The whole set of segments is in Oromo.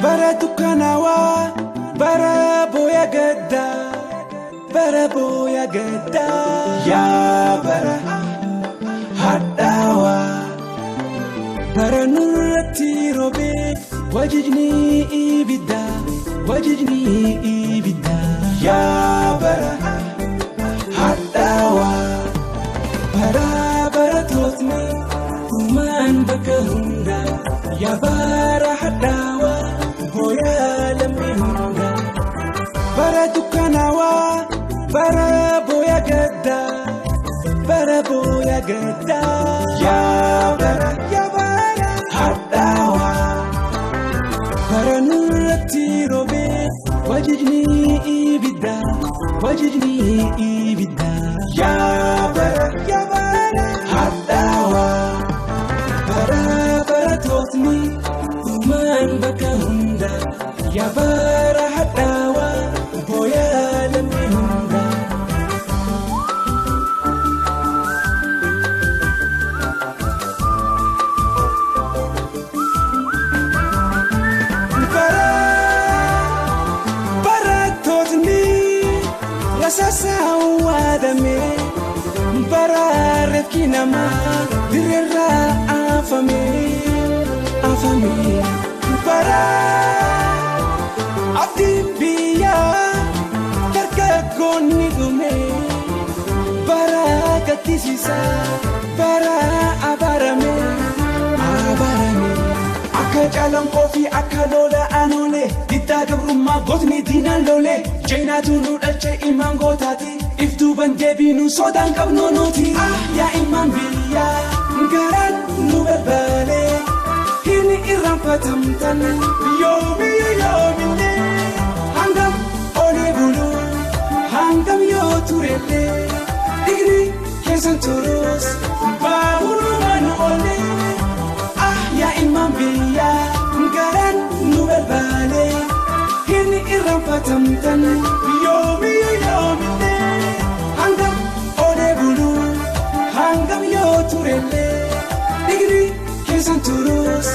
bara tukanawa bara boya gadda ya bara hadawa bara nurati robe wajijni ibida ya bara hadawa bara totni man bakahunda ya bara hadawa boya lamihunda bara tukanawa bara boya gadda ya bara hadawa bara nurati robe wajijni ibida ya bara hadawa bara totni man bakahunda ya bara hadawa boya lamihunda bara totni rasasa wadame bara rekinama dirra afame bara abdimbiya tarkakoni dume bara katisisa bara abarame akajalan kofi akalola anole didagabruma gotni dinan lole jainatu nudalche iman gotati iftu bandebinu sodan qabnonoti ya iman biya garan nubelbale hini irampatamtan yomine hangam ole bulu hangam yo turele digri kesan turus bahulu man ole ya imam biya garan nubelbale hini irampatamtan yomine hangam ole bulu hangam yo turele digri kesan turus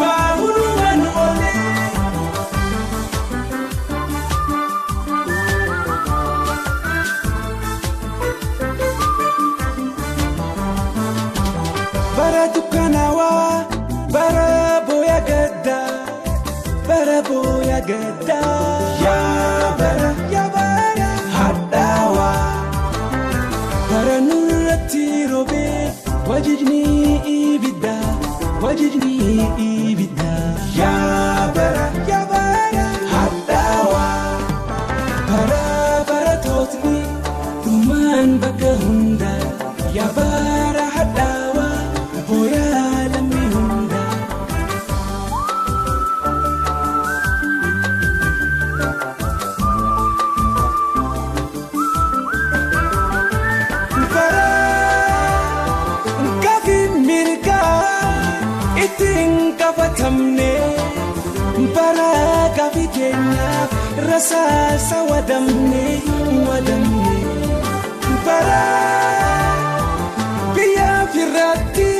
bahulu man ole bara tukanawa bara boya gadda ya bara hadawa bara nurati robe wajijni ibida ya bara hadawa bara totni tuman bakahunda ya bara hadawa boya lamihunda bara gafi mirga itin kafatamne bara gafi kenya rasa sawadamne bara biya firati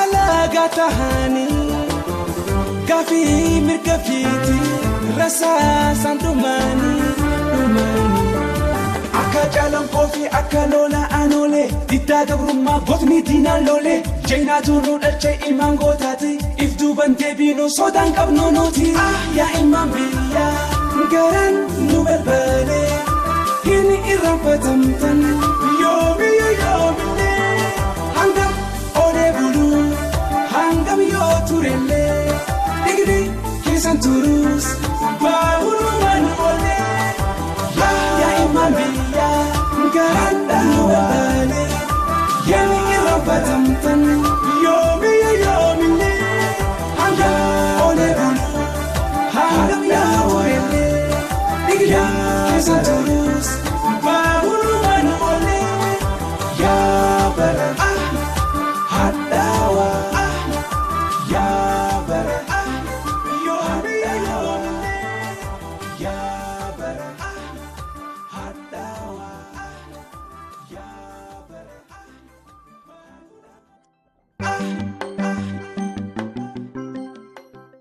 ala gatahani gafi mirgafiti rasa sandumani akajalan kofi akalola anole didagabruma gotni dinan lole jainatu nudalche iman gotati iftu bandebinu sodan qabnonoti ya iman biya garan nubelbale hini irampatamtan yomine hangam ole bulu hangam yo turele digri kesan turus bahulu man ole ya iman biya garan nubelbale hini irampatamtan yomine hangam ole bulu hangam yo turele digri kesan turus